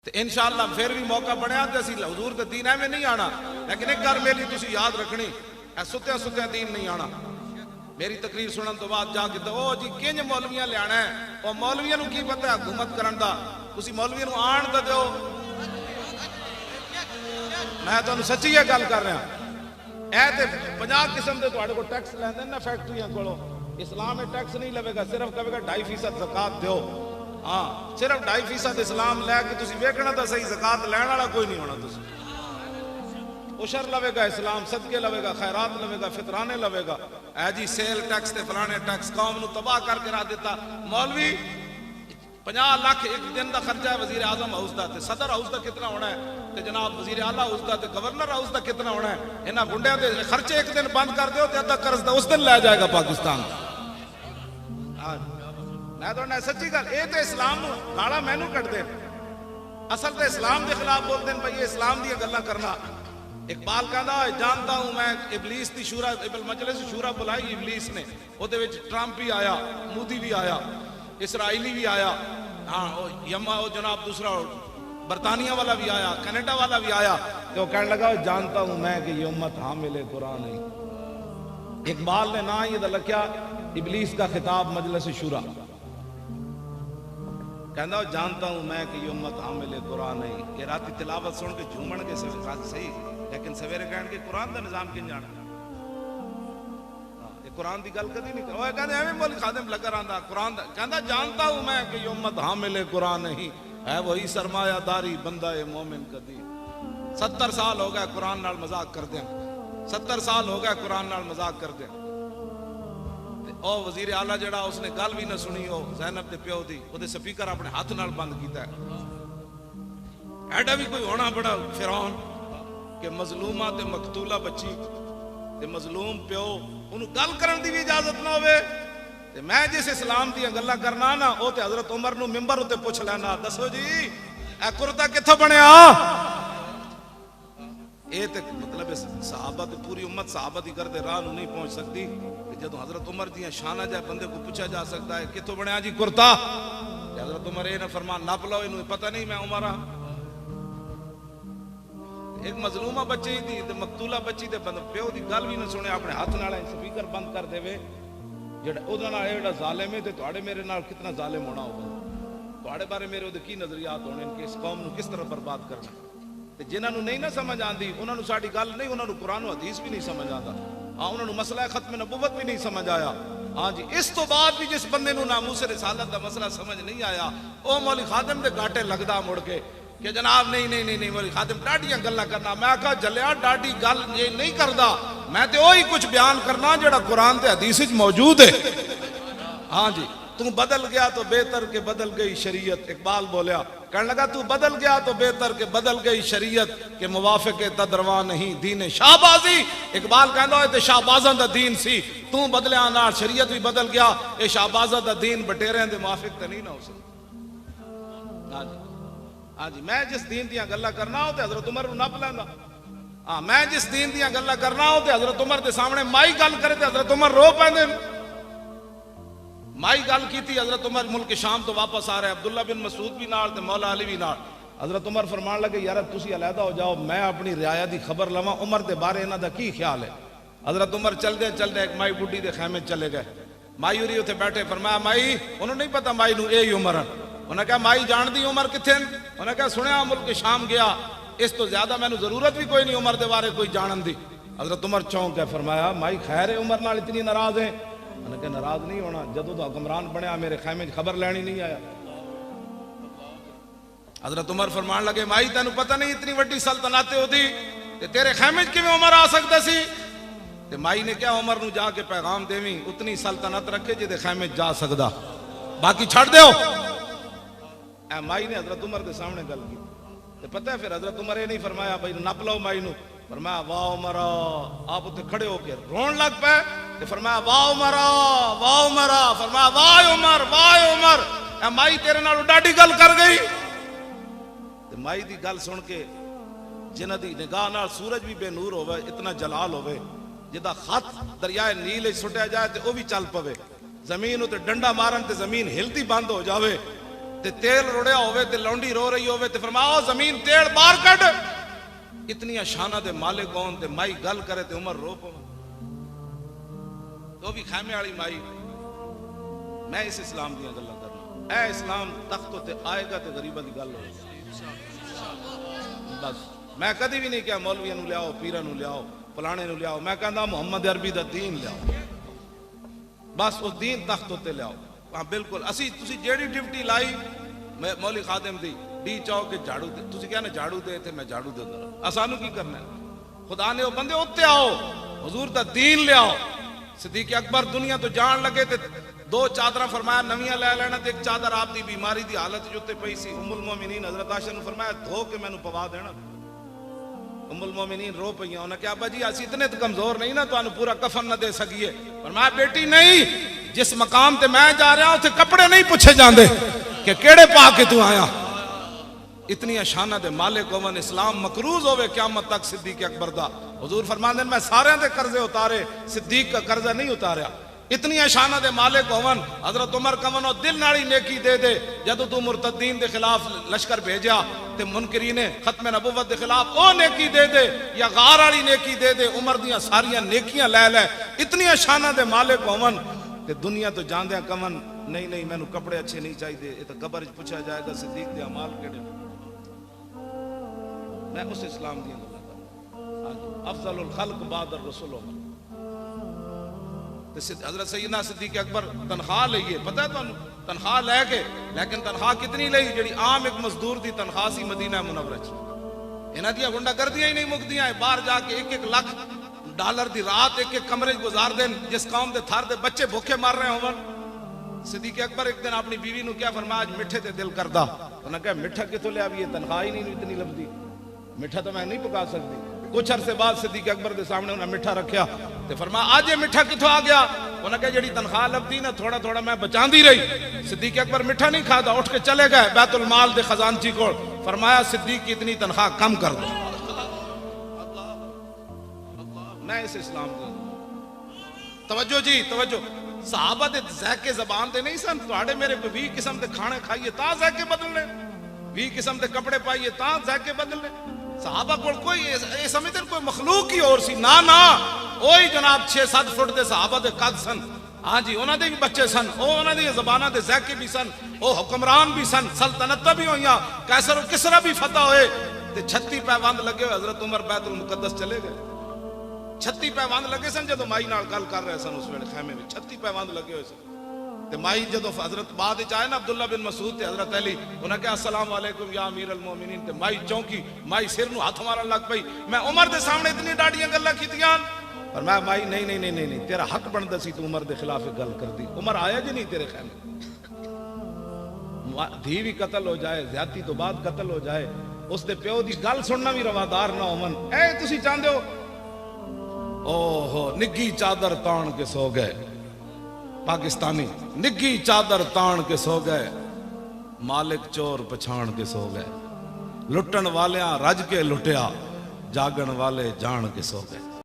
तो इंशाअल्लाह फिर भी मौका बनया तो असी हजूर के दीन एवं नहीं आना, लेकिन एक गल मेरी तुसी याद रखनी, सुत्या सुत्या दीन नहीं आना। मेरी तकरीर सुनने तो बाद जाके तो ओ जी किंज मौलवियां लियाना है, और मौलवियां की पता है हुकूमत करन दा, तुसी मौलवियां आण तो दो। मैं तुहानू सच्ची ये गल कर रहा, ऐ ते 50 किस्म के तुहाडे को टैक्स लैंदे ना फैक्ट्रियां कोलों। इस्लाम में टैक्स नहीं लवेगा, सिर्फ कहेगा 2.5% ज़कात दो। हाँ, सिर्फ 2.5% इस्लाम लैके तुसी वेखना तो सही, ज़कात लैण वाला कोई नहीं होना। तुसी उशर लवेगा इस्लाम, सदके लवेगा, खैरात लवेगा, फितराने लवेगा। ऐ जी सेल टैक्स ते फलाने टैक्स कौम नू तबाह करके रख दिता। मौलवी 50 लाख एक दिन का खर्चा है वजीर आजम हाउस का, सदर हाउस का कितना होना है, तो जनाब वजीर आला हाउस का, गवर्नर हाउस का कितना होना है। इन्होंने गुंडिया के खर्चे एक दिन बंद कर दो तो अद्धा कर्ज उस दिन लै जाएगा पाकिस्तान। मैं तो सच्ची गल, ये तो इस्लाम गाला मैनू कटते, असल तो इस्लाम के खिलाफ बोलते हैं। भाई इस्लाम दी गल्लां करना। इकबाल कहता जानता हूं मैं इबलीस की शूरा, मजलिस शूरा बुलाई इबलीस ने, ਉਹਦੇ ਵਿੱਚ ट्रंप भी आया, मोदी भी आया, इसराइली भी आया, हाँ यमा वो जनाब दूसरा बरतानिया वाला भी आया, कनाडा वाला भी आया। तो वो कहने लगा जानता हूं मैं कि ये उम्मत हामिल कुरान है। इकबाल ने ना ये लख्या इबलीस का खिताब मजलिस शूरा, कहता जानता हूं मैं कि ये उम्मत हामिल कुरान है। ये रात तिलावत सुन के झूमन के सही, लेकिन सवेरे कह के कुरान का निजाम किन जाना। कुरान की गल कभी नहीं कहते, एवं बोल खादिम लगा रहा कुरान कहता जानता हूं मैं कि ये उम्मत हामिल कुरान नहीं है, वही सरमायादारी बंदा है मोमिन कदी। 70 साल हो गए कुरान नाल मजाक कर दें, 70 साल हो गए कुरान नाल मजाक कर दें। ओ वजीर आला जड़ा उसने गल भी ना सुनी, हो ज़ैनब के प्यो दी, वो स्पीकर अपने हाथ नाल बंद किया। ऐडा भी कोई होना बड़ा फिरौन कि मजलूमा ते मकतूला बच्ची ते मजलूम प्यो उन्होंने गल करने की भी इजाजत ना होवे। ते मैं जिस इस्लाम दी गल्लां करना ना, वो ते हजरत उमर नूं मिंबर उत्ते पुछ लेना, दसो जी ए कुर्ता कित्थों बनया। ये ते मतलब सहाबा ते पूरी उम्मत सहाबा दी करदे राह नूं नहीं पहुंच सकती। जदों हजरत उमर दी शाना जाए बंदे को पूछा जा सकता है कित्थों बनया जी कुर्ता, हजरत उमर ये ना फरमान नप लो, इन्हू पता नहीं मैं उमर हाँ। एक मजलूमा बच्चे दी ते मकतूला बच्ची ते प्यो दी गल भी ना सुने, अपने हाथ नाल स्पीकर बंद कर देवे। जेड़ा ओदा नाल जेड़ा जालिम है ते तुहाडे मेरे नाल कितना जालिम होना होगा, तुहाडे बारे मेरे ओदे की नजरियात होने कि इस कौम नूं किस तरह बर्बाद करना। ते जिन्हां नूं नहीं ना समझ आंदी उन्हां नूं साडी गल नहीं, उन्हां नूं कुरान हदीस भी नहीं समझ आंदा। हाँ उन्हां नूं मसला खत्म नबुवत भी नहीं समझ आया। हाँ जी, इस तो बाद भी जिस बंदे नूं नामूस रिसालत दा मसला समझ नहीं आया, ओ मौली खादिम दे घाटे लगदा मुड़ के कि जनाब नहीं नहीं नहीं नहीं मौली खादिम डाडियां गल्लां करना। मैं आखा जलिया डाडी गल ये नहीं करदा, मैं तो वही कुछ बयान करना जेड़ा कुरान ते हदीस विच मौजूद है। हाँ जी, तू बदल गया तो बेहतर के बदल गई शरीयत। इकबाल बोलिया, कहने लगा तू बदल गया तो बेहतर के बदल गई शरीयत के मुवाफिक तदरवा नहीं दीन शाहबाजी। इकबाल कहता है शाहबाजा दा दीन सी, तू बदलिया ना शरीयत भी बदल गया, ये शाहबाजा दा दीन बटेरियां दे मुवाफिक तो नहीं ना हो सकता। हाँ जी, हाँ जी, मैं जिस दीन दियां गल्लां करना हो तो हजरत उमर नप लैंदा। हाँ, मैं जिस दीन दियां गल्लां करना हो तो हजरत उमर के सामने माई गल करे तो हजरत उमर रो पैंदे। माई गल की थी, हजरत उमर मुल्क शाम तो वापस आ रहे, अब्दुल्ला बिन मसूद भी नाल ते मौला अली भी नाल। हजरत उमर फरमान लगे यार तुसी अलहदा हो जाओ, मैं अपनी रियाया की खबर लवां उमर के बारे इन्हां दा की ख्याल है। हजरत उमर चलदे चलदे एक माई बुढ़ी के खैमे चले गए। माई उरी उत्थे बैठे, फरमाया माई उन्होंने नहीं पता माई नूं यही उमर है। उन्हें कहा माई जानदी उमर किथे? उन्हें कहा सुनिया मुल्क शाम गया, इस तो ज्यादा मैनू जरूरत भी कोई नहीं उमर के बारे कोई जानन दी। हजरत उमर चौंक गए, फरमाया माई खैर है उमर नाल इतनी नाराज है? उन्हें कहा नाराज नहीं होना, जदों दा हुक्मरान बनया मेरे खैमे खबर लैनी नहीं आया। हजरत उमर फरमान लगे माई तेन पता नहीं इतनी वड्डी सल्तनत होती ते तेरे खैमे किवें उमर आ सकता सी? ते माई ने क्या उमर नूं जाके पैगाम देवी उतनी सल्तनत रखे जिहदे खैमे जा सकदा, बाकी छड़ दो। माई ने हजरत उमर के सामने गल की तो पता है फिर हजरत उमर ये नहीं फरमाया भाई नप लो माई नूं, फरमाया वाह उमरा। आप उत्ते खड़े होके रोन लग पे तो फरमाया वाह उमरा वाह उमरा, फरमाया वाह उमर वाह उमर। माई तेरे नाल डाडी गल कर गई। तो माई दी गल सुन के जिन्हां दी निगाह नाल सूरज भी बेनूर होवे, इतना जलाल होवे, जिदा खत दरियाए नील सुटिया जाए तो वह भी चल पवे, जमीन उत्ते डंडा मारन ते जमीन हिलती बंद हो जावे, ते तेल रुड़िया होवे ते लौंडी रो रही होवे ते फरमाओ जमीन तेल बाहर कट। इतनी शाना दे मालिक कौन ते माई गल करे ते उमर रो पवे। तो भी खैमे वाली माई। मैं इस इस्लाम दी गल्लां करना। ए इस्लाम तख्त ते आएगा ते गरीबां दी गल होगी। बस मैं कभी भी नहीं कहा मौलवियां नूं लियाओ, पीरां नूं लियाओ, फलाने नूं लियाओ। मैं कहंदा मुहम्मद अरबी दा दीन लियाओ। बस उस दीन तख्त उत्ते लियाओ। हाँ बिल्कुल असी तुसी जेड़ी ड्यूटी लाई मैं मौली खादिम दी डी चौक के झाड़ू दे तुसी कहना झाड़ू दे थे मैं झाड़ू दे दरा। सानू की करना है? खुदा ने वो बंदे उत्ते आओ हुजूर दा दीन लियाओ। सिद्दीक अकबर दुनिया तो जान लगे ते दो चादर फरमाया नवियां ले लेना ते एक चादर आप दी बीमारी दी हालत जो उत्ते पई सी। उम्मुल मोमिनीन हजरत आयशा ने फरमाया धो के मैनू पवा देना। उम्मुल मोमिनीन रो पईयां। उन्हें कहा अब्बा जी असी इतने तो कमजोर नहीं ना तुहानू पूरा कफन न दे सकीए। फरमाया बेटी नहीं, जिस मकाम ते मैं जा रहा उसे कपड़े नहीं पूछे जाते कि केड़े पा के तू आया। इतनी शाना दे मालिक होवन इस्लाम मकरूज होवे क़यामत तक सिद्दीक अकबर दा। हुजूर फरमांदे मैं सारे दे कर्जे उतारे सिद्दीक का कर्जा नहीं उतारा। इतनी शाना दे मालिक होवन हजरत उमर कवन और दिल नाली नेकी दे दे। जदों तू मुर्तदीन दे खिलाफ लश्कर भेजा ते मुनकरीने खत्म नबुवत दे खिलाफ ओ नेकी दे दे या गार वाली नेकी दे दे। उमर दियां सारियां नेकियां ले ले। इतनी शाना दे मालिक होवन ते दुनिया तो जांदे कवन नहीं नहीं मैनू कपड़े अच्छे नहीं चाहिए। ये तो कब्र च पूछा जाएगा सिद्दीक दे अमाल केड़े। मैं उस इस्लाम दी गल्लां कर अफजलुल खल्क बाद रसूल हजरत सैयदना सिद्दीक अकबर तनख्वाह लईए पता है तुहानू तनख्वाह लैके लेकिन तनख्वाह कितनी लई जिहड़ी आम एक मजदूर दी तनख्वाह सी मदीना मुनव्वरा च। इन्हां दियां गुंडागर्दियां ही नहीं मुकदियां। बाहर जाके एक लाख डॉलर दी रात एक कमरे च गुजार देन जिस कौम दे थर दे बच्चे भूखे मर रहे होवन। सिद्दीक अकबर एक दिन अपनी बीवी नूं क्या फरमाया आज मिठे ते दिल करदा। उन्हें कहा मिठा कितों लिया भी ये तनख्वाह ही नहीं इतनी लभदी मिठा तो मैं नहीं पका सकती। कुछ अरसे बाद सिद्दीक अकबर के सामने उन्हें मिठा रखा तो फरमाया आज ये मिठा कितों आ गया। उन्हें कहा जी तनख्वाह लभदी ना थोड़ा थोड़ा मैं बचाती रही। सिद्दीक अकबर मिठा नहीं खाता उठ के चले गए बैतुल माल दे खजानची को। फरमाया सिद्दीक की इतनी तनख्वाह कम कर दो। मैं इस इस्लाम को तवज्जो जी तवज्जो सहाबा दे ज़ायके ज़बान ते नहीं सन। तुहाडे मेरे को 20 किस्म के खाने खाइए ता ज़ायके बदलने 20 किस्म के कपड़े पाइए ता ज़ायके बदलने। सहाबा को कोई ये समझते कोई मखलूक ही और सी ना ना ओही जनाब 6-7 फुट दे सहाबा दे कद सन। हाँ जी उन्होंने भी बच्चे सन उन्होंने दी ज़बानां दे ज़ायके भी सन ओ हुक्मरान भी सन सल्तनत भी होइयां कैसर किसरा भी फतह होए ते 36 पैबंद लगे हुए। हजरत उमर बैतुल मुकद्दस चले गए 36 पैबंद लगे सन जो माई नाल गल कर रहे सन उस वेले खैमे में 36 पैबंद लगे हुए सन। ते माई जदों हजरत बाद च आए ना अब्दुल्ला बिन मसूद ते हजरत अली उन्हें कहा अस्सलाम वालेकुम या अमीर अल मोमिनीन ते माई चौंकी माई सिर नूं हाथ मारन लग पई। मैं उमर दे सामने इतनी डाडियां गल्लां कीतियां पर मैं माई नहीं नहीं नहीं नहीं, नहीं तेरा हक बनदा सी तू उमर दे खिलाफ गल कर दी। उमर आया जी नहीं तेरे खैमे धी भी कत्ल हो जाए ज्यादती तो बाद कत्ल हो जाए उसके प्यो की गल सुनना भी रवादार ना होवन। ए तुसी चाहते हो ओहो निग्गी चादर तान के सो गए पाकिस्तानी निग्गी चादर तान के सो गए मालिक चोर पछाण के सो गए लुटन वालियां रज के लुटिया जागण वाले जान के सो गए।